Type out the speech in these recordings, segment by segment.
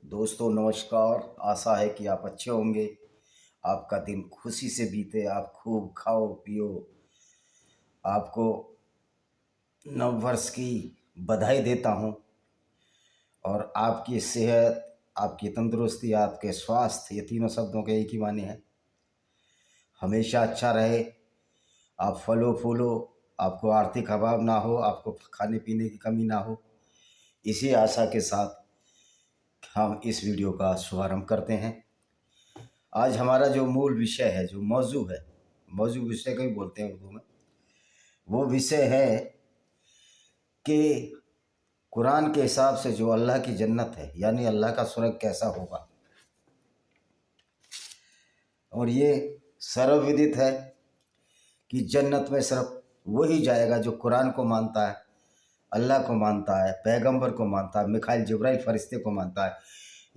दोस्तों नमस्कार। आशा है कि आप अच्छे होंगे। आपका दिन खुशी से बीते, आप खूब खाओ पियो। आपको नव वर्ष की बधाई देता हूं और आपकी सेहत, आपकी तंदुरुस्ती, आपके स्वास्थ्य, ये तीनों शब्दों के एक ही माने हैं। हमेशा अच्छा रहे, आप फलो फूलो, आपको आर्थिक अभाव ना हो, आपको खाने पीने की कमी ना हो। इसी आशा के साथ हम इस वीडियो का शुभारंभ करते हैं। आज हमारा जो मूल विषय है, जो मौजू है, मौजू विषय को ही बोलते हैं उर्दू में, वो विषय है कि कुरान के हिसाब से जो अल्लाह की जन्नत है, यानी अल्लाह का स्वर्ग कैसा होगा। और ये सर्वविदित है कि जन्नत में सिर्फ वही जाएगा जो कुरान को मानता है, अल्लाह को मानता है, पैगंबर को मानता है, मिखाइल जिब्राइल फरिश्ते को मानता है।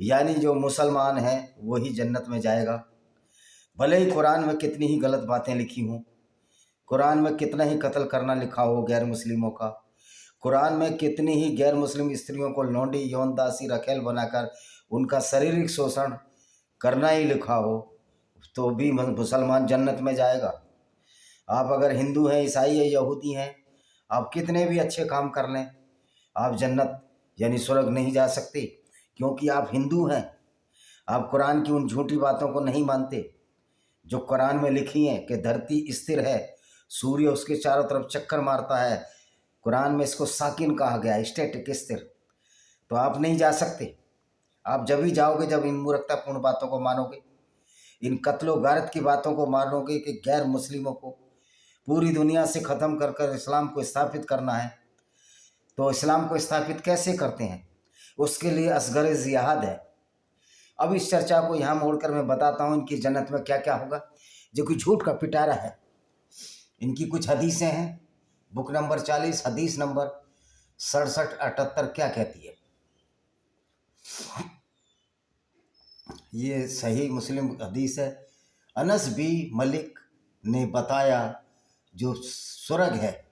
यानी जो मुसलमान है वही जन्नत में जाएगा। भले ही कुरान में कितनी ही गलत बातें लिखी हों, कुरान में कितना ही कत्ल करना लिखा हो गैर मुस्लिमों का, कुरान में कितनी ही गैर मुस्लिम स्त्रियों को लौंडी यौनदासी रखेल बनाकर उनका शारीरिक शोषण करना ही लिखा हो, तो भी मुसलमान जन्नत में जाएगा। आप अगर हिंदू हैं, ईसाई हैं, यहूदी हैं, आप कितने भी अच्छे काम कर लें, आप जन्नत यानी स्वर्ग नहीं जा सकते, क्योंकि आप हिंदू हैं। आप कुरान की उन झूठी बातों को नहीं मानते जो कुरान में लिखी हैं कि धरती स्थिर है, सूर्य उसके चारों तरफ चक्कर मारता है। कुरान में इसको साकिन कहा गया है, स्टैटिक, स्थिर। तो आप नहीं जा सकते। आप जब ही जाओगे जब इन मूर्खतापूर्ण बातों को मानोगे, इन कत्लो गारत की बातों को मानोगे कि गैर मुस्लिमों को पूरी दुनिया से ख़त्म कर कर इस्लाम को स्थापित करना है। तो इस्लाम को स्थापित कैसे करते हैं, उसके लिए असगर जिहाद है। अब इस चर्चा को यहाँ मोड़कर मैं बताता हूँ इनकी जन्नत में क्या क्या होगा, जो कि झूठ का पिटारा है। इनकी कुछ हदीसें हैं। बुक नंबर 40 हदीस नंबर 67-78 क्या कहती है। ये सही मुस्लिम हदीस है। अनस बी मलिक ने बताया जो स्वर्ग है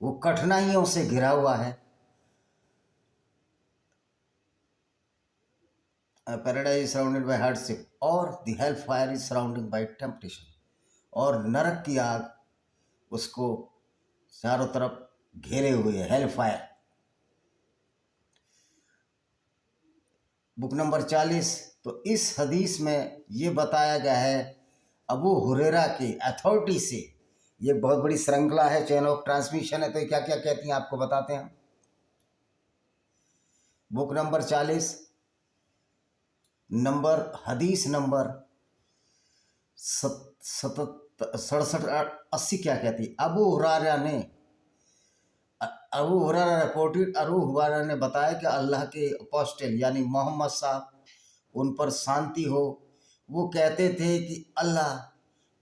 वो कठिनाइयों से घिरा हुआ है। पैराडाइज सराउंडेड बाय हार्डशिप और the hell fire is surrounded by temptation. और नरक की आग उसको चारों तरफ घेरे हुए है, हेल फायर। Book number 40। तो इस हदीस में ये बताया गया है अबू हुरैरा की अथॉरिटी से। ये बहुत बड़ी श्रृंखला है, चेन ऑफ ट्रांसमिशन है। तो क्या क्या कहती हैं आपको बताते हैं। बुक नंबर 40 नंबर हदीस नंबर 67-80 क्या कहती है। Abu Huraira reported, Abu Hurairah ने बताया कि अल्लाह के अपोस्टल यानी मोहम्मद साहब, उन पर शांति हो, वो कहते थे कि अल्लाह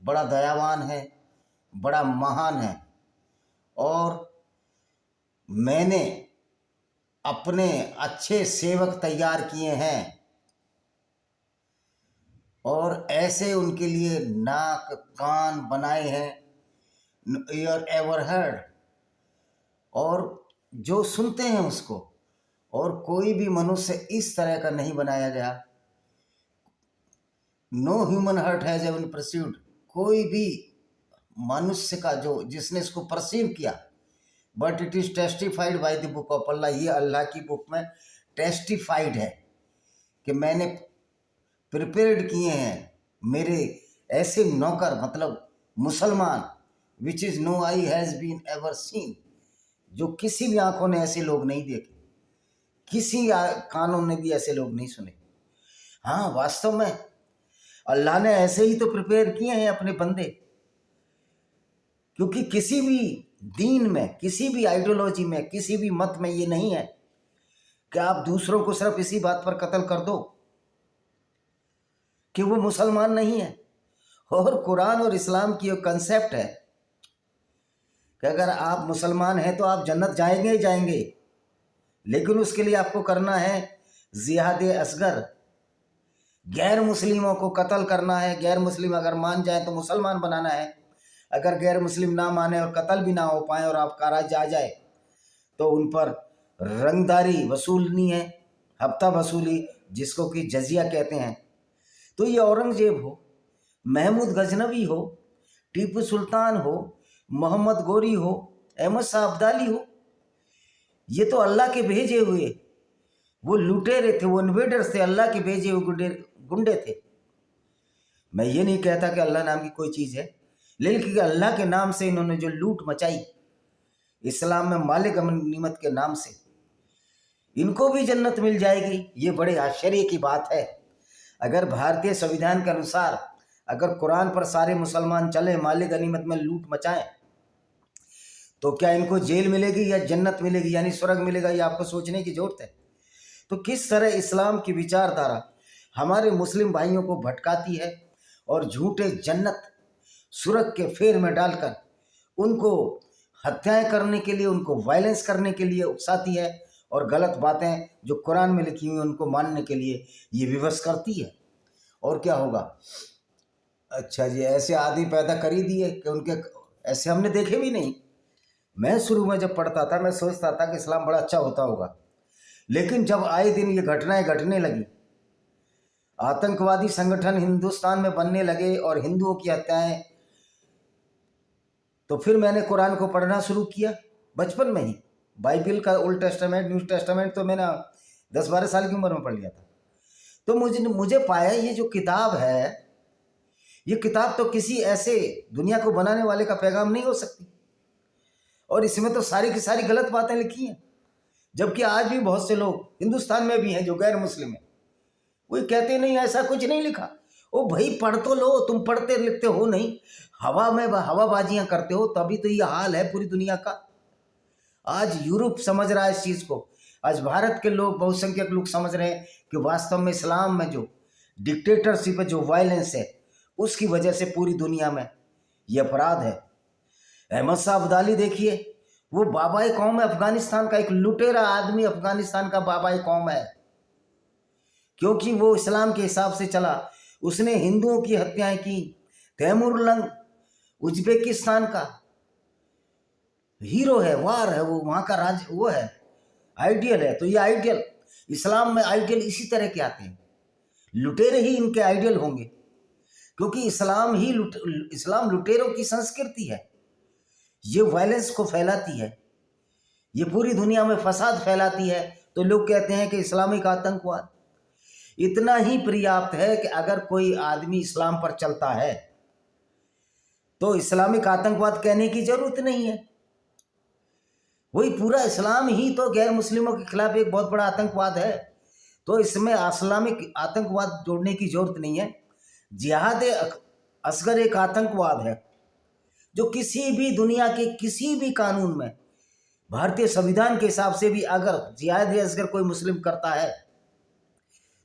बड़ा दयावान है, बड़ा महान है, और मैंने अपने अच्छे सेवक तैयार किए हैं और ऐसे उनके लिए नाक कान बनाए हैं, ईयर एवर हर्ड, और जो सुनते हैं उसको। और कोई भी मनुष्य इस तरह का नहीं बनाया गया। No human heart has ever perceived, कोई भी मनुष्य का जो जिसने इसको परसीव किया, but it is testified by the book of Allah. ये अल्लाह की बुक में टेस्टिफाइड है कि मैंने प्रिपेयर्ड किए हैं मेरे ऐसे नौकर, मतलब मुसलमान, which is no eye has been ever seen, जो किसी भी आंखों ने ऐसे लोग नहीं देखे, किसी कानों ने भी ऐसे लोग नहीं सुने। हाँ, वास्तव में अल्लाह ने ऐसे ही तो प्रिपेयर किए हैं अपने बंदे। क्योंकि किसी भी दीन में, किसी भी आइडियोलॉजी में, किसी भी मत में ये नहीं है कि आप दूसरों को सिर्फ इसी बात पर कत्ल कर दो कि वो मुसलमान नहीं है। और कुरान और इस्लाम की एक कंसेप्ट है कि अगर आप मुसलमान हैं तो आप जन्नत जाएंगे ही जाएंगे, लेकिन उसके लिए आपको करना है जिहाद असगर। गैर मुस्लिमों को कत्ल करना है। गैर मुस्लिम अगर मान जाए तो मुसलमान बनाना है। अगर गैर मुस्लिम ना माने और कत्ल भी ना हो पाए और आपका राज्य आ जाए तो उन पर रंगदारी वसूलनी है, हफ्ता वसूली, जिसको कि जजिया कहते हैं, तो ये औरंगजेब हो, महमूद गजनवी हो, टीपू सुल्तान हो, मोहम्मद गोरी हो, अहमद शाह अब्दाली हो, ये तो अल्लाह के भेजे हुए वो लुटेरे थे, वो इन्वेडर्स थे, अल्लाह के भेजे हुए गुंडे थे। मैं ये नहीं कहता कि अल्लाह नाम की कोई चीज़ है, लेकिन अल्लाह के नाम से इन्होंने जो लूट मचाई इस्लाम में मालिक गनीमत के नाम से, इनको भी जन्नत मिल जाएगी, ये बड़े आश्चर्य की बात है। अगर भारतीय संविधान के अनुसार अगर कुरान पर सारे मुसलमान चले, मालिक गनीमत में लूट मचाएं, तो क्या इनको जेल मिलेगी या जन्नत मिलेगी, यानी स्वर्ग मिलेगा? ये आपको सोचने की जरूरत है। तो किस तरह इस्लाम की विचारधारा हमारे मुस्लिम भाइयों को भटकाती है और झूठे जन्नत स्वर्ग के फेर में डालकर उनको हत्याएं करने के लिए, उनको वायलेंस करने के लिए उकसाती है, और गलत बातें जो कुरान में लिखी हुई उनको मानने के लिए ये विवश करती है। और क्या होगा? अच्छा जी, ऐसे आदमी पैदा कर ही दिए कि उनके ऐसे हमने देखे भी नहीं। मैं शुरू में जब पढ़ता था मैं सोचता था कि इस्लाम बड़ा अच्छा होता होगा, लेकिन जब आए दिन ये घटनाएं घटने लगी, आतंकवादी संगठन हिंदुस्तान में बनने लगे और हिंदुओं की हत्याएं, तो फिर मैंने कुरान को पढ़ना शुरू किया बचपन में ही। बाइबल का ओल्ड टेस्टामेंट, न्यू टेस्टामेंट तो मैंने 10-12 साल की उम्र में पढ़ लिया था। तो मुझे पाया ये जो किताब है, ये किताब तो किसी ऐसे दुनिया को बनाने वाले का पैगाम नहीं हो सकती, और इसमें तो सारी की सारी गलत बातें लिखी हैं। जबकि आज भी बहुत से लोग हिंदुस्तान में भी हैं जो गैर मुस्लिम हैं, वो कहते नहीं ऐसा कुछ नहीं लिखा। ओ भाई, पढ़ तो लो, तुम पढ़ते लिखते हो नहीं, हवा में हवाबाजियां करते हो, तभी तो ये हाल है पूरी दुनिया का। आज यूरोप समझ रहा है इस चीज़ को, आज भारत के लोग, बहुसंख्यक लोग समझ रहे हैं कि वास्तव में इस्लाम में जो डिक्टेटरशिप है, जो वायलेंस है, उसकी वजह से पूरी दुनिया में ये अपराध है। अहमद शाह अब्दाली देखिए, वो बाबाए कौम है अफगानिस्तान का, एक लुटेरा आदमी अफगानिस्तान का बाबाए कौम है, क्योंकि वो इस्लाम के हिसाब से चला। उसने हिंदुओं की हत्याएं की। तैमूरलंग उज्बेकिस्तान का हीरो है, वार है, वो वहाँ का राज वो है, आइडियल है। तो ये आइडियल, इस्लाम में आइडियल इसी तरह के आते हैं, लुटेरे ही इनके आइडियल होंगे, क्योंकि इस्लाम लुटेरों की संस्कृति है। ये वायलेंस को फैलाती है, ये पूरी दुनिया में फसाद फैलाती है। तो लोग कहते हैं कि इस्लामिक आतंकवाद इतना ही पर्याप्त है कि अगर कोई आदमी इस्लाम पर चलता है तो इस्लामिक आतंकवाद कहने की जरूरत नहीं है। वही पूरा इस्लाम ही तो गैर मुस्लिमों के खिलाफ एक बहुत बड़ा आतंकवाद है, तो इसमें इस्लामिक आतंकवाद जोड़ने की जरूरत नहीं है। जिहाद असगर एक आतंकवाद है जो किसी भी दुनिया के किसी भी कानून में, भारतीय संविधान के हिसाब से भी अगर जिहाद असगर कोई मुस्लिम करता है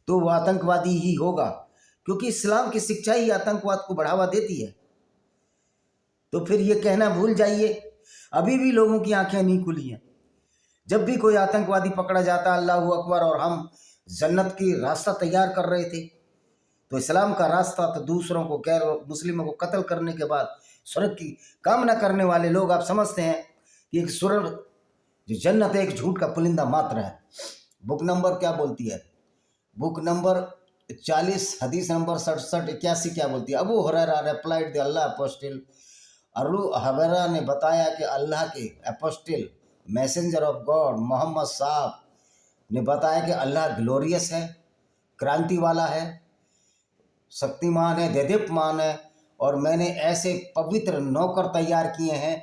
तो वह आतंकवादी ही होगा, क्योंकि इस्लाम की शिक्षा ही आतंकवाद को बढ़ावा देती है। तो फिर ये कहना भूल जाइए, अभी भी लोगों की आंखें नहीं खुली हैं। जब भी कोई आतंकवादी पकड़ा जाता, अल्लाह अकबर, और हम जन्नत की रास्ता तैयार कर रहे थे, तो इस्लाम का रास्ता तो दूसरों को, गैर मुस्लिमों को कत्ल करने के बाद स्वर्ग की कामना करने वाले लोग, आप समझते हैं कि एक स्वर्ग जो जन्नत है एक झूठ का पुलिंदा मात्र है। बुक नंबर क्या बोलती है? बुक नंबर 40 हदीस नंबर 67-81 क्या बोलती है? Abu Hurairah replied the Allah apostle, Abu Hurairah ने बताया कि अल्लाह के apostle messenger of God Mohammad साहब ने बताया कि अल्लाह ग्लोरियस है, क्रांति वाला है, शक्तिमान है, देदीप्यमान है, और मैंने ऐसे पवित्र नौकर तैयार किए हैं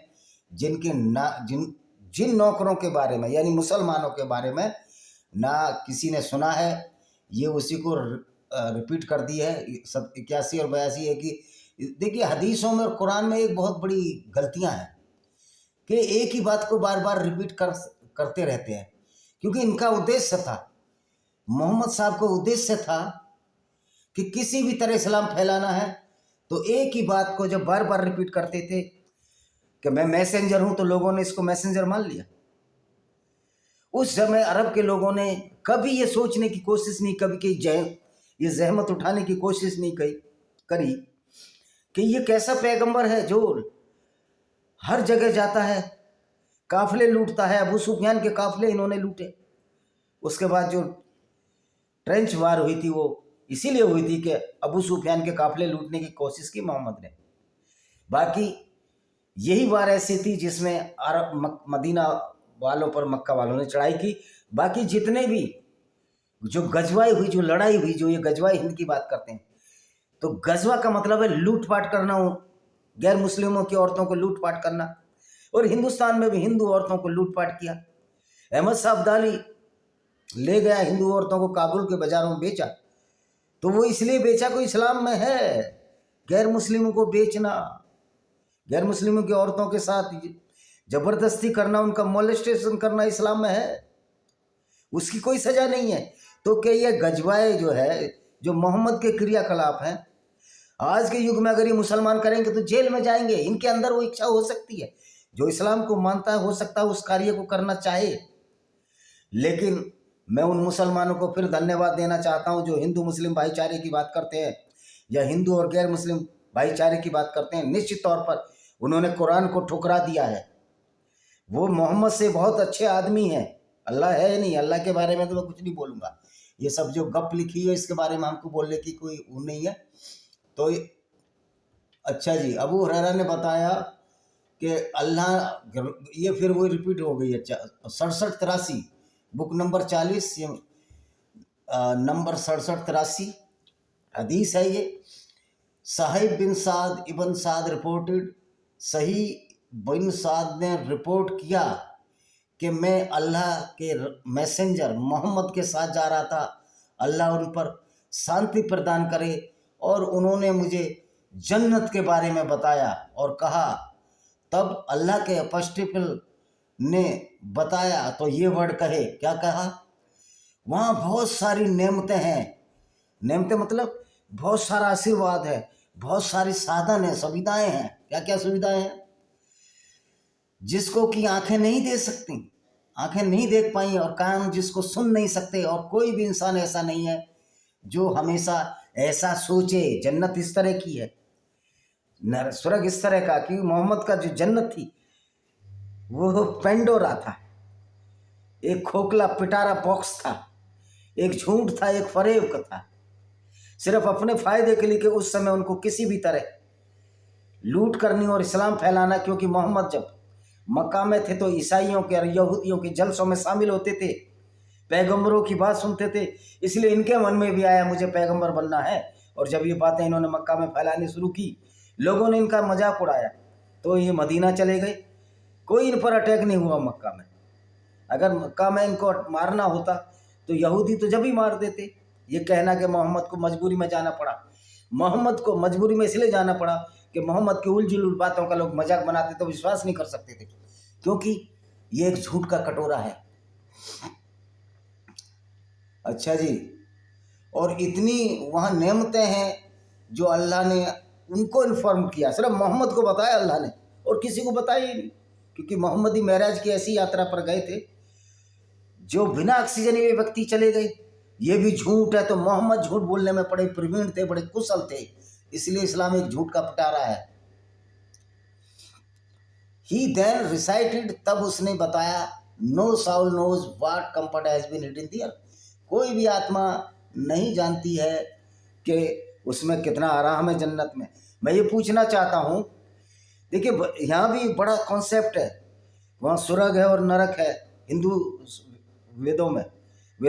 जिन नौकरों के बारे में, यानी मुसलमानों के बारे में ना किसी ने सुना है। ये उसी को रिपीट कर दी है 81 और 82 है कि देखिए, हदीसों में और कुरान में एक बहुत बड़ी गलतियां हैं कि एक ही बात को बार बार रिपीट करते रहते हैं, क्योंकि इनका उद्देश्य था, मोहम्मद साहब का उद्देश्य था कि किसी भी तरह इस्लाम फैलाना है। तो एक ही बात को जब बार बार रिपीट करते थे कि मैं मैसेंजर हूं, तो लोगों ने इसको मैसेंजर मान लिया। उस समय अरब के लोगों ने कभी ये सोचने की कोशिश नहीं, कभी कि ये जहमत उठाने की कोशिश नहीं करी कि ये कैसा पैगंबर है जो हर जगह जाता है, काफिले लूटता है। अबू सुफियान के काफिले इन्होंने लूटे। उसके बाद जो ट्रेंच वार हुई थी वो इसीलिए हुई थी कि अबू सुफियान के काफिले लूटने की कोशिश की मोहम्मद ने। बाकी यही वार ऐसी थी जिसमें अरब मदीना वालों पर मक्का वालों ने चढ़ाई की। बाकी जितने भी जो गजवाई हुई, जो लड़ाई हुई, जो ये गजवाई हिंद की बात करते हैं, तो गजवा का मतलब है लूटपाट करना, गैर मुस्लिमों की औरतों को लूटपाट करना। और हिंदुस्तान में भी हिंदू औरतों को लूटपाट किया। अहमद शाह अब्दाली ले गया हिंदू औरतों को काबुल के बाजारों में बेचा, तो वो इसलिए बेचा कोई इस्लाम में है। गैर मुस्लिमों को बेचना, गैर मुस्लिमों की औरतों के साथ जबरदस्ती करना, उनका मोलेस्टेशन करना इस्लाम में है, उसकी कोई सजा नहीं है। तो क्या ये गजवाए जो है, जो मोहम्मद के क्रियाकलाप हैं, आज के युग में अगर ये मुसलमान करेंगे तो जेल में जाएंगे। इनके अंदर वो इच्छा हो सकती है, जो इस्लाम को मानता है हो सकता है उस कार्य को करना चाहे। लेकिन मैं उन मुसलमानों को फिर धन्यवाद देना चाहता हूं जो हिंदू मुस्लिम भाईचारे की बात करते हैं या हिंदू और गैर मुस्लिम भाईचारे की बात करते हैं। निश्चित तौर पर उन्होंने कुरान को ठुकरा दिया है। वो मोहम्मद से बहुत अच्छे आदमी हैं, अल्लाह है नहीं, अल्लाह के बारे में तो मैं कुछ नहीं बोलूँगा। ये सब जो गप लिखी है इसके बारे में हमको बोलने की कोई वो नहीं है। तो अच्छा जी, अबू हुरैरा ने बताया कि अल्लाह, ये फिर वो रिपीट हो गई है 67-83 बुक नंबर 40 नंबर 67-83 हदीस है ये। साहिब बिन साद इबन साद रिपोर्टेड, सही बिन साद ने रिपोर्ट किया कि मैं अल्लाह के मैसेंजर मोहम्मद के साथ जा रहा था, अल्लाह उन पर शांति प्रदान करे, और उन्होंने मुझे जन्नत के बारे में बताया और कहा। तब अल्लाह के अपोस्टल ने बताया तो ये वर्ड कहे, क्या कहा? वहाँ बहुत सारी नेमतें हैं। नेमतें मतलब बहुत सारा आशीर्वाद है, बहुत सारी साधन है, सुविधाएं हैं। क्या क्या सुविधाएं हैं? जिसको कि आंखें नहीं दे सकती, आंखें नहीं देख पाई, और कान जिसको सुन नहीं सकते, और कोई भी इंसान ऐसा नहीं है जो हमेशा ऐसा सोचे। जन्नत इस तरह की है, स्वर्ग इस तरह का कि मोहम्मद का जो जन्नत थी वो पेंडोरा था, एक खोखला पिटारा बॉक्स था, एक झूठ था, एक फरेब का था, सिर्फ अपने फायदे के लिए कि उस समय उनको किसी भी तरह लूट करनी और इस्लाम फैलाना। क्योंकि मोहम्मद जब मक्का में थे तो ईसाइयों के और यहूदियों के जलसों में शामिल होते थे, पैगंबरों की बात सुनते थे, इसलिए इनके मन में भी आया मुझे पैगंबर बनना है। और जब ये बातें इन्होंने मक्का में फैलानी शुरू की, लोगों ने इनका मजाक उड़ाया, तो ये मदीना चले गए। कोई इन पर अटैक नहीं हुआ मक्का में। अगर मक्का में इनको मारना होता तो यहूदी तो जब ही मार देते। ये कहना कि मोहम्मद को मजबूरी में जाना पड़ा, मोहम्मद को मजबूरी में इसलिए जाना पड़ा कि मोहम्मद की उलझुल बातों का लोग मजाक बनाते तो विश्वास नहीं कर सकते थे, क्योंकि ये एक झूठ का कटोरा है। अच्छा जी, और इतनी वहाँ नेमतें हैं जो अल्लाह ने उनको इन्फॉर्म किया, सिर्फ मोहम्मद को बताया अल्लाह ने, और किसी को बताया ही नहीं। क्योंकि मोहम्मद ही महराज की ऐसी यात्रा पर गए थे जो बिना ऑक्सीजन में व्यक्ति चले गए। ये भी झूठ है। तो मोहम्मद झूठ बोलने में बड़े प्रवीण थे, बड़े कुशल थे, इसलिए इस्लाम एक झूठ का पिटारा है। ही देन रिसाइटेड, तब उसने बताया, no soul knows what comfort has been hidden there, कोई भी आत्मा नहीं जानती है कि उसमें कितना आराम है जन्नत में। मैं ये पूछना चाहता हूँ, देखिए यहाँ भी बड़ा कॉन्सेप्ट है, वहाँ स्वर्ग है और नरक है। हिंदू वेदों में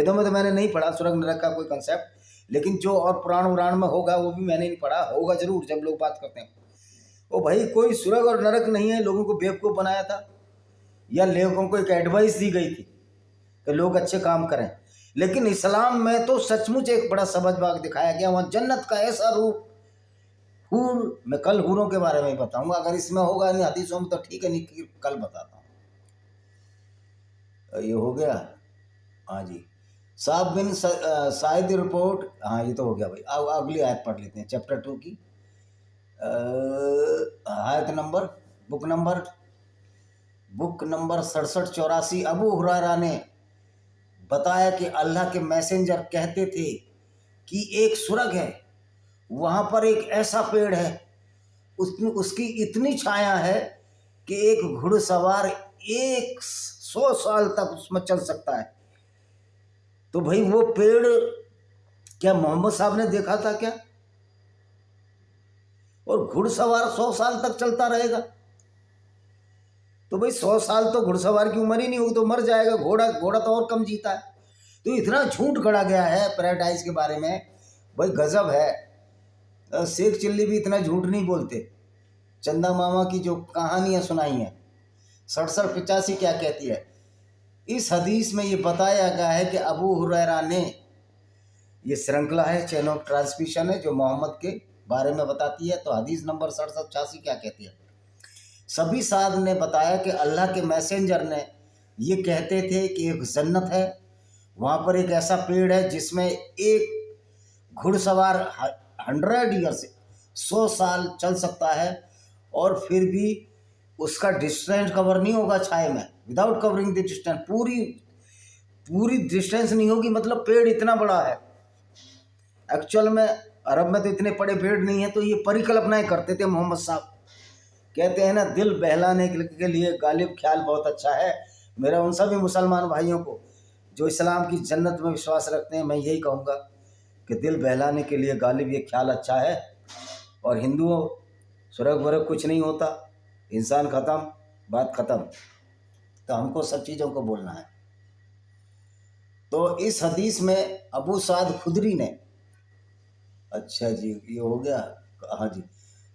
तो मैंने नहीं पढ़ा स्वर्ग नरक का कोई कंसेप्ट, लेकिन जो और पुराण में होगा वो भी मैंने नहीं पढ़ा, होगा जरूर जब लोग बात करते हैं। ओ भाई, कोई स्वर्ग और नरक नहीं है, लोगों को बेवकूफ़ बनाया था, या लोगों को एक एडवाइस दी गई थी कि लोग अच्छे काम करें। लेकिन इस्लाम में तो सचमुच एक बड़ा सबज बाग दिखाया गया, वहाँ जन्नत का ऐसा रूप, हूर, मैं कल हूरों के बारे में बताऊंगा, अगर इसमें होगा नहीं हदीसों में तो ठीक है, नहीं कल बताता हूँ। ये हो गया। हाँ जी, साहब बिन शाहिद रिपोर्ट, हाँ ये तो हो गया भाई। अब अगली आयत पढ़ लेते हैं, चैप्टर 2 की आयत number, book number 67-84। Abu Hurairah ने बताया कि अल्लाह के मैसेंजर कहते थे कि एक स्वर्ग है, वहाँ पर एक ऐसा पेड़ है, उसकी इतनी छाया है कि एक घुड़सवार 100 साल तक उसमें चल सकता है। तो भाई वो पेड़ क्या मोहम्मद साहब ने देखा था क्या? और घुड़सवार 100 साल तक चलता रहेगा, तो भाई 100 साल तो घुड़सवार की उम्र ही नहीं होगी, तो मर जाएगा। घोड़ा घोड़ा तो और कम जीता है। तो इतना झूठ गढ़ा गया है पैराडाइज के बारे में, भाई गजब है। शेख चिल्ली भी इतना झूठ नहीं बोलते। चंदा मामा की जो कहानियाँ सुनाई हैं 67-85 क्या कहती है, इस हदीस में ये बताया गया है कि अबू हुरैरा ने, ये श्रृंखला है, चेन ऑफ ट्रांसमिशन है जो मोहम्मद के बारे में बताती है। तो हदीस नंबर 67-86 क्या कहती है, सभी साहब ने बताया कि अल्लाह के मैसेंजर ने ये कहते थे कि एक जन्नत है, वहाँ पर एक ऐसा पेड़ है जिसमें एक घुड़सवार 100 ईयर्स 100 साल चल सकता है, और फिर भी उसका डिस्टेंस कवर नहीं होगा छाए में, विदाउट कवरिंग द डिस्टेंस, पूरी डिस्टेंस नहीं होगी। मतलब पेड़ इतना बड़ा है। एक्चुअल में अरब में तो इतने बड़े पेड़ नहीं है, तो ये परिकल्पनाएं करते थे मोहम्मद साहब। कहते हैं ना, दिल बहलाने के लिए गालिब ख्याल बहुत अच्छा है। मेरा उन सभी मुसलमान भाइयों को जो इस्लाम की जन्नत में विश्वास रखते हैं, मैं यही कहूँगा कि दिल बहलाने के लिए गालिब ये ख्याल अच्छा है। और हिंदुओं, स्वर्ग वर्ग कुछ नहीं होता, इंसान ख़त्म, बात ख़त्म। तो हमको सब चीज़ों को बोलना है। तो इस हदीस में अबू साद खुदरी ने, अच्छा जी ये हो गया, हाँ जी,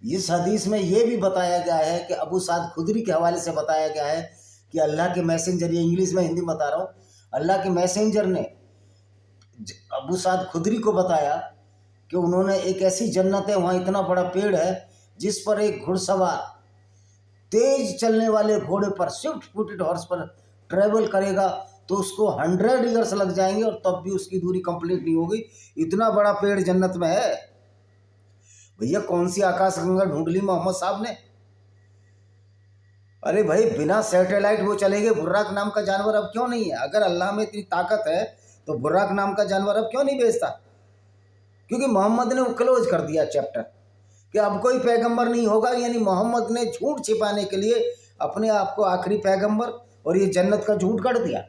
इस हदीस में ये भी बताया गया है कि अबू साद खुदरी के हवाले से बताया गया है कि अल्लाह के मैसेंजर, ये इंग्लिश में हिंदी में बता रहा हूँ, अल्लाह के मैसेंजर ने अबू साद खुदरी को बताया कि उन्होंने एक ऐसी जन्नत है, वहाँ इतना बड़ा पेड़ है जिस पर एक घुड़सवार तेज चलने वाले घोड़े पर, स्विफ्ट फुटेड हॉर्स पर ट्रेवल करेगा तो उसको 100 ईयर्स लग जाएंगे और तब भी उसकी दूरी कंप्लीट नहीं होगी। इतना बड़ा पेड़ जन्नत में है। भैया कौन सी आकाशगंगा ढूंढ ली मोहम्मद साहब ने? अरे भाई बिना सैटेलाइट वो चलेंगे। बुर्राक नाम का जानवर अब क्यों नहीं है? अगर अल्लाह में इतनी ताकत है तो बुर्राक नाम का जानवर अब क्यों नहीं भेजता? क्योंकि मोहम्मद ने वो क्लोज कर दिया चैप्टर कि अब कोई पैगंबर नहीं होगा। यानी मोहम्मद ने झूठ छिपाने के लिए अपने आप को आखिरी पैगंबर और ये जन्नत का झूठ कर दिया।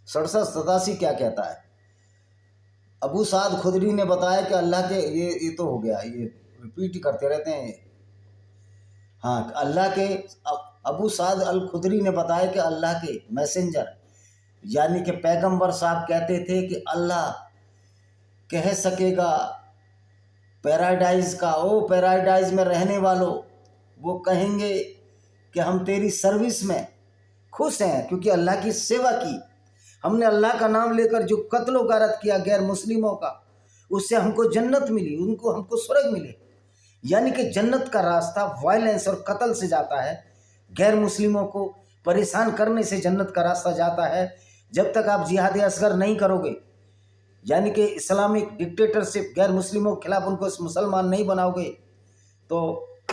67-87 क्या कहता है, अबू साद खुदरी ने बताया कि अल्लाह के, ये तो हो गया, ये रिपीट ही करते रहते हैं। हाँ, अल्लाह के अबू साद अल खुदरी ने बताया कि अल्लाह के मैसेंजर यानी कि पैगंबर साहब कहते थे कि अल्लाह कह सकेगा पैराडाइज का, ओ पैराडाइज में रहने वालों, वो कहेंगे कि हम तेरी सर्विस में खुश हैं क्योंकि अल्लाह की सेवा की। हमने अल्लाह का नाम लेकर जो कत्ल गारत किया गैर मुस्लिमों का, उससे हमको जन्नत मिली, उनको हमको स्वर्ग मिले। यानी कि जन्नत का रास्ता वायलेंस और कत्ल से जाता है, गैर मुस्लिमों को परेशान करने से जन्नत का रास्ता जाता है। जब तक आप जिहाद असगर नहीं करोगे, यानी कि इस्लामिक डिक्टेटरशिप, गैर मुस्लिमों के खिलाफ उनको मुसलमान नहीं बनाओगे, तो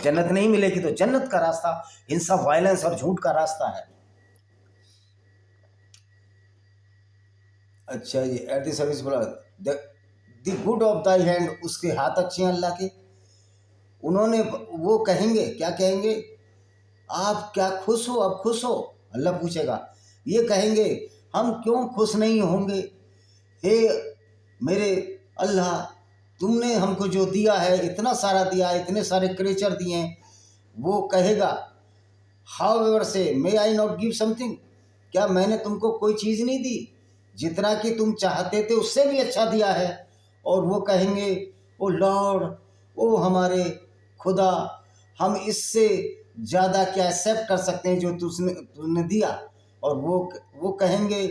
जन्नत नहीं मिलेगी। तो जन्नत का रास्ता हिंसा, वायलेंस और झूठ का रास्ता है। अच्छा ये एट द सर्विस बोला, the good of thy hand, उसके हाथ अच्छे हैं अल्लाह के। उन्होंने, वो कहेंगे, क्या कहेंगे, आप क्या खुश हो? अब खुश हो? अल्लाह पूछेगा। ये कहेंगे हम क्यों खुश नहीं होंगे, हे मेरे अल्लाह, तुमने हमको जो दिया है, इतना सारा दिया है, इतने सारे क्रिएचर दिए हैं। वो कहेगा हाउ एवर से मे आई नॉट गिव समथिंग, क्या मैंने तुमको कोई चीज़ नहीं दी? जितना कि तुम चाहते थे उससे भी अच्छा दिया है। और वो कहेंगे ओ लॉर्ड, ओ हमारे खुदा, हम इससे ज़्यादा क्या एक्सेप्ट कर सकते हैं जो तुमने दिया। और वो कहेंगे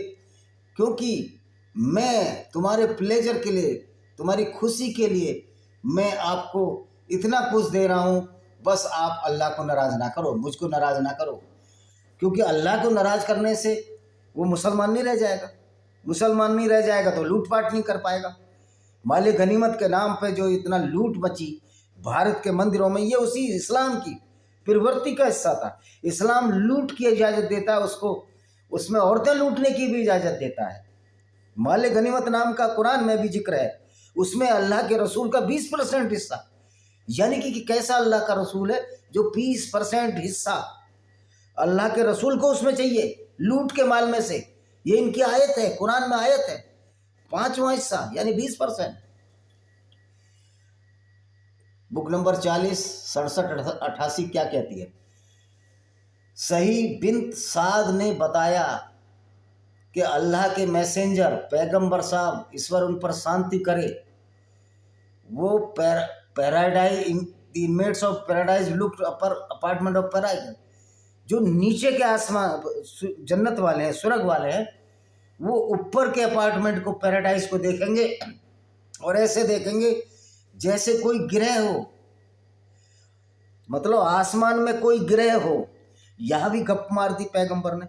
क्योंकि मैं तुम्हारे प्लेजर के लिए, तुम्हारी खुशी के लिए मैं आपको इतना कुछ दे रहा हूँ, बस आप अल्लाह को नाराज़ ना करो, मुझको नाराज़ ना करो। क्योंकि अल्लाह को नाराज़ करने से वो मुसलमान नहीं रह जाएगा। मुसलमान नहीं रह जाएगा तो लूटपाट नहीं कर पाएगा। माले गनीमत के नाम पे जो इतना लूट मची भारत के मंदिरों में, ये उसी इस्लाम की प्रवृत्ति का हिस्सा था। इस्लाम लूट की इजाज़त देता है उसको, उसमें औरतें लूटने की भी इजाज़त देता है। माले गनीमत नाम का कुरान में भी जिक्र है, उसमें अल्लाह के रसूल का 20% हिस्सा। यानी कि कैसा अल्लाह का रसूल है जो 20% हिस्सा अल्लाह के रसूल को उसमें चाहिए, लूट के माल में से। ये इनकी आयत है, कुरान में आयत है। 5वां हिस्सा यानी 20%। बुक नंबर 40 67 88 क्या कहती है? सही बिन्त साद ने बताया कि अल्लाह के मैसेंजर पैगंबर साहब, ईश्वर उन पर शांति करे, वो paradise inmates of paradise looked upper apartment of paradise, जो नीचे के आसमान जन्नत वाले हैं, स्वर्ग वाले हैं, वो ऊपर के अपार्टमेंट को, पैराडाइज को देखेंगे और ऐसे देखेंगे जैसे कोई ग्रह हो, मतलब आसमान में कोई ग्रह हो। यहाँ भी गप मार दी पैगंबर ने,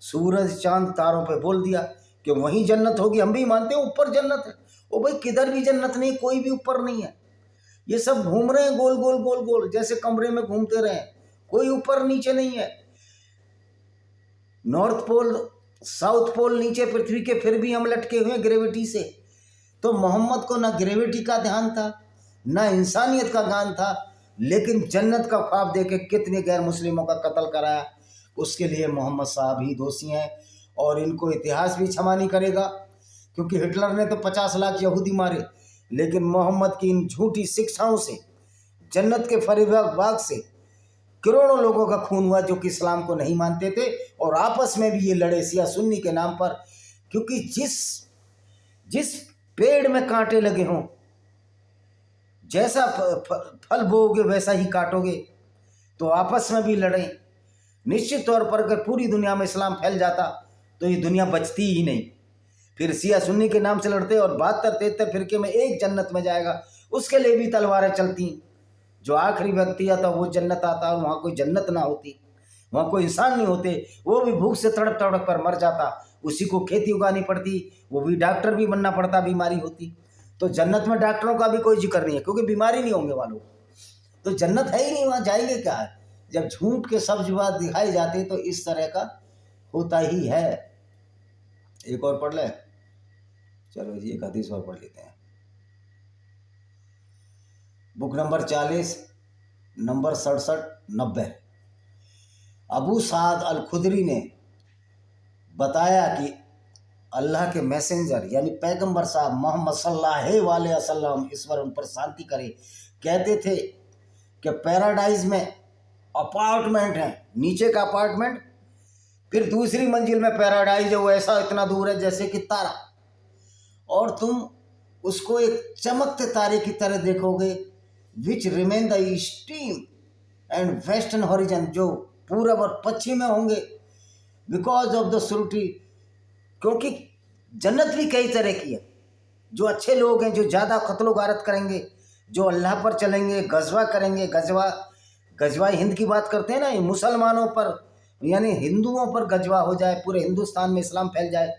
सूरज चांद तारों पे बोल दिया कि वहीं जन्नत होगी। हम भी मानते हैं ऊपर जन्नत है। ओ भाई, किधर भी जन्नत नहीं, कोई भी ऊपर नहीं है। ये सब घूम रहे हैं गोल गोल गोल गोल, जैसे कमरे में घूमते रहे, कोई ऊपर नीचे नहीं है। नॉर्थ पोल साउथ पोल नीचे पृथ्वी के, फिर भी हम लटके हुए ग्रेविटी से। तो मोहम्मद को ना ग्रेविटी का ध्यान था, ना इंसानियत का ज्ञान था, लेकिन जन्नत का ख्वाब देके कितने गैर मुस्लिमों का कत्ल कराया। उसके लिए मोहम्मद साहब ही दोषी हैं और इनको इतिहास भी क्षमा नहीं करेगा, क्योंकि हिटलर ने तो 50 लाख यहूदी मारे, लेकिन मोहम्मद की इन झूठी शिक्षाओं से, जन्नत के फरीब बाग से करोड़ों लोगों का खून हुआ जो कि इस्लाम को नहीं मानते थे, और आपस में भी ये लड़े शिया सुन्नी के नाम पर। क्योंकि जिस पेड़ में कांटे लगे हों, जैसा फल बोओगे वैसा ही काटोगे, तो आपस में भी लड़ें। निश्चित तौर पर अगर पूरी दुनिया में इस्लाम फैल जाता तो ये दुनिया बचती ही नहीं। फिर शिया सुन्नी के नाम से लड़ते और 72-73 फिरके में एक जन्नत में जाएगा, उसके लिए भी तलवारें चलती। जो आखिरी व्यक्ति आता वो जन्नत आता, वहाँ कोई जन्नत ना होती, वहाँ कोई इंसान नहीं होते, वो भी भूख से तड़प तड़प कर मर जाता, उसी को खेती उगानी पड़ती, वो भी डॉक्टर भी बनना पड़ता, बीमारी होती। तो जन्नत में डॉक्टरों का भी कोई जिक्र नहीं है, क्योंकि बीमारी नहीं होंगे वालों। तो जन्नत है ही नहीं, वहाँ जाएंगे क्या है? जब झूठ के सब्ज बात दिखाई जाती तो इस तरह का होता ही है। एक और पढ़ ले, चलो जी एक हदीस और पढ़ लेते हैं। Book number 40 number 67-90। अबू साद अल खुदरी ने बताया कि अल्लाह के मैसेंजर यानी पैगंबर साहब मोहम्मद सल्लल्लाहु अलैहि वसल्लम, ईश्वर उन पर शांति करे, कहते थे कि पैराडाइज में अपार्टमेंट है, नीचे का अपार्टमेंट, फिर दूसरी मंजिल में पैराडाइज है, वो ऐसा इतना दूर है जैसे कि तारा, और तुम उसको एक चमकते तारे की तरह देखोगे, which remain the eastern and western horizon, जो पूरब और पश्चिम में होंगे, बिकॉज ऑफ द सुरुटी, क्योंकि जन्नत भी कई तरह की है। जो अच्छे लोग हैं, जो ज़्यादा कत्लो गारत करेंगे, जो अल्लाह पर चलेंगे, गजवा करेंगे, गजवा हिंद की बात करते हैं ना, ये मुसलमानों पर यानी हिंदुओं पर गजवा हो जाए, पूरे हिंदुस्तान में इस्लाम फैल जाए।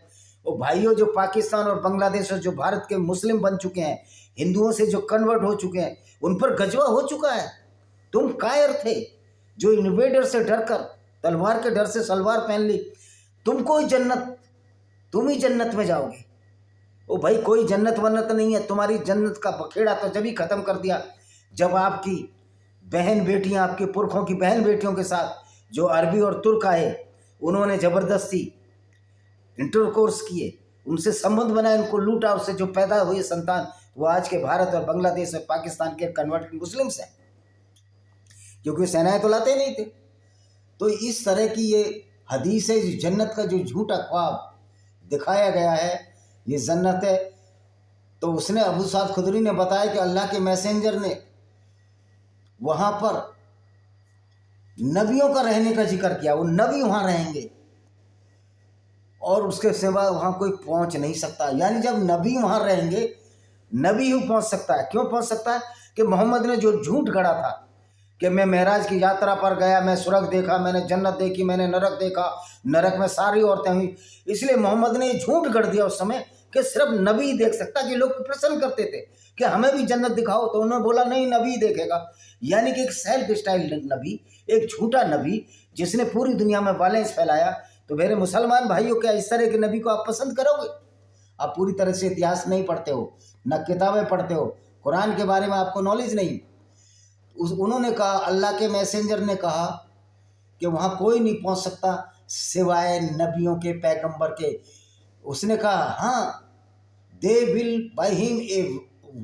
वो भाइयों जो पाकिस्तान और बांग्लादेश और जो भारत के मुस्लिम बन चुके हैं, हिंदुओं से जो कन्वर्ट हो चुके हैं, उन पर गजवा हो चुका है। तुम कायर थे जो इन्वेडर से डर कर, तलवार के डर से सलवार पहन ली, तुमको ही जन्नत, तुम ही जन्नत में जाओगे। ओ भाई, कोई जन्नत वन्नत नहीं है। तुम्हारी जन्नत का बखेड़ा तो जब ही ख़त्म कर दिया जब आपकी बहन बेटियां, आपके पुरखों की बहन बेटियों के साथ जो अरबी और तुर्क आए, उन्होंने ज़बरदस्ती इंटरकोर्स किए, उनसे संबंध बनाए, उनको लूटा, उससे जो पैदा हुए संतान वो आज के भारत और बांग्लादेश और पाकिस्तान के कन्वर्टेड मुस्लिम्स हैं, क्योंकि सेनाएं तो लाते नहीं थे। तो इस तरह की ये हदीस है, जो जन्नत का जो झूठा ख्वाब दिखाया गया है, ये जन्नत है। तो उसने अबू साद खुदरी ने बताया कि अल्लाह के मैसेंजर ने वहाँ पर नबियों का रहने का जिक्र किया, वो नबी वहाँ रहेंगे और उसके सिवा वहाँ कोई पहुँच नहीं सकता। यानी जब नबी वहाँ रहेंगे, नबी ही पहुँच सकता है। क्यों पहुँच सकता है? कि मोहम्मद ने जो झूठ गढ़ा था कि मैं महराज की यात्रा पर गया, मैं स्वर्ग देखा, मैंने जन्नत देखी, मैंने नरक देखा, नरक में सारी औरतें हुई, इसलिए मोहम्मद ने झूठ गढ़ दिया उस समय कि सिर्फ नबी ही देख सकता। कि लोग प्रश्न करते थे कि हमें भी जन्नत दिखाओ, तो उन्होंने बोला नहीं, नबी ही देखेगा। यानी कि एक सेल्फ स्टाइल नबी, एक झूठा नबी जिसने पूरी दुनिया में वायलेंस फैलाया। तो मेरे मुसलमान भाइयों, क्या इस तरह के नबी को आप पसंद करोगे? आप पूरी तरह से इतिहास नहीं पढ़ते हो, न किताबें पढ़ते हो, कुरान के बारे में आपको नॉलेज नहीं। उन्होंने कहा, अल्लाह के मैसेंजर ने कहा कि वहाँ कोई नहीं पहुँच सकता सिवाय नबियों के, पैगंबर के। उसने कहा हाँ, they will by him a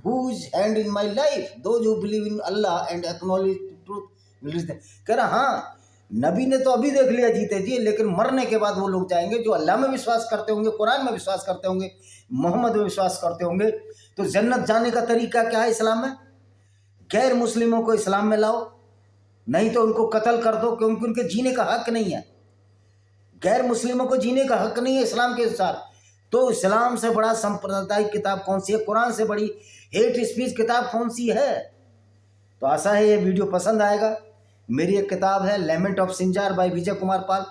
whose hand in my life, those who believe in Allah and acknowledge truth will reach them। कह रहा हाँ, नबी ने तो अभी देख लिया जीते जी, लेकिन मरने के बाद वो लोग जाएंगे जो अल्लाह में विश्वास करते होंगे, कुरान में विश्वास करते होंगे, मोहम्मद में विश्वास करते होंगे। तो जन्नत जाने का तरीका क्या है इस्लाम में? गैर मुस्लिमों को इस्लाम में लाओ, नहीं तो उनको कत्ल कर दो, क्योंकि उनके जीने का हक नहीं है। गैर मुस्लिमों को जीने का हक नहीं है इस्लाम के अनुसार। तो इस्लाम से बड़ा सांप्रदायिक किताब कौन सी है? कुरान से बड़ी हेट स्पीच किताब कौन सी है? तो आशा है ये वीडियो पसंद आएगा। मेरी एक किताब है लेमेंट of Sinjar bye Vijay Kumar पाल,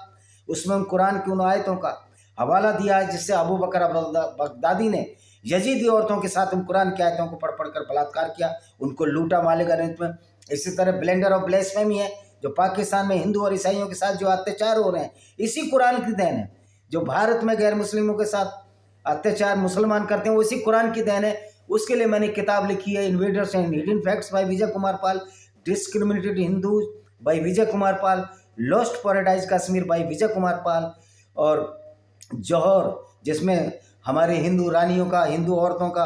उसमें हम कुरान की उन आयतों का हवाला दिया है जिससे अबू बकर बगदादी ने यजीदी औरतों के साथ उन कुरान की आयतों को पढ़ पढ़ कर बलात्कार किया, उनको लूटा माले गनीमत में। इसी तरह ब्लेंडर ऑफ ब्लेस्फेमी है, जो पाकिस्तान में हिंदू और ईसाइयों के साथ जो अत्याचार हो रहे हैं, इसी कुरान की देन है। जो भारत में गैर मुस्लिमों के साथ अत्याचार मुसलमान करते हैं, वो इसी कुरान की देन है। उसके लिए मैंने किताब लिखी है invaders and hidden facts by Vijay Kumar Pal, discriminated Hindus by Vijay Kumar Pal, lost paradise Kashmir by Vijay Kumar Pal, और जौहर जिसमें हमारे हिंदू रानियों का, हिंदू औरतों का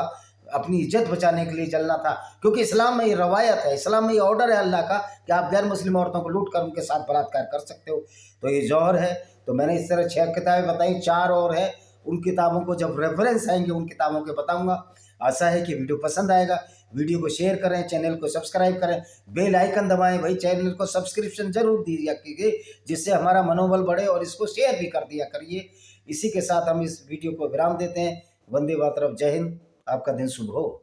अपनी इज्जत बचाने के लिए चलना था, क्योंकि इस्लाम में ये रवायत है, इस्लाम में ये ऑर्डर है अल्लाह का कि आप गैर मुस्लिम औरतों को लूट कर उनके साथ बलात्कार कर सकते हो। तो ये जौहर है। तो मैंने इस तरह 6 किताबें बताई, 4 और है। उन किताबों को जब रेफरेंस आएंगे उन किताबों के बताऊंगा। आशा है कि वीडियो पसंद आएगा। वीडियो को शेयर करें, चैनल को सब्सक्राइब करें, बेल आइकन दबाएं। भाई चैनल को सब्सक्रिप्शन जरूर दिया कीजिए, जिससे हमारा मनोबल बढ़े, और इसको शेयर भी कर दिया करिए। इसी के साथ हम इस वीडियो को विराम देते हैं। वंदे मातरम, जय हिंद, आपका दिन शुभ हो।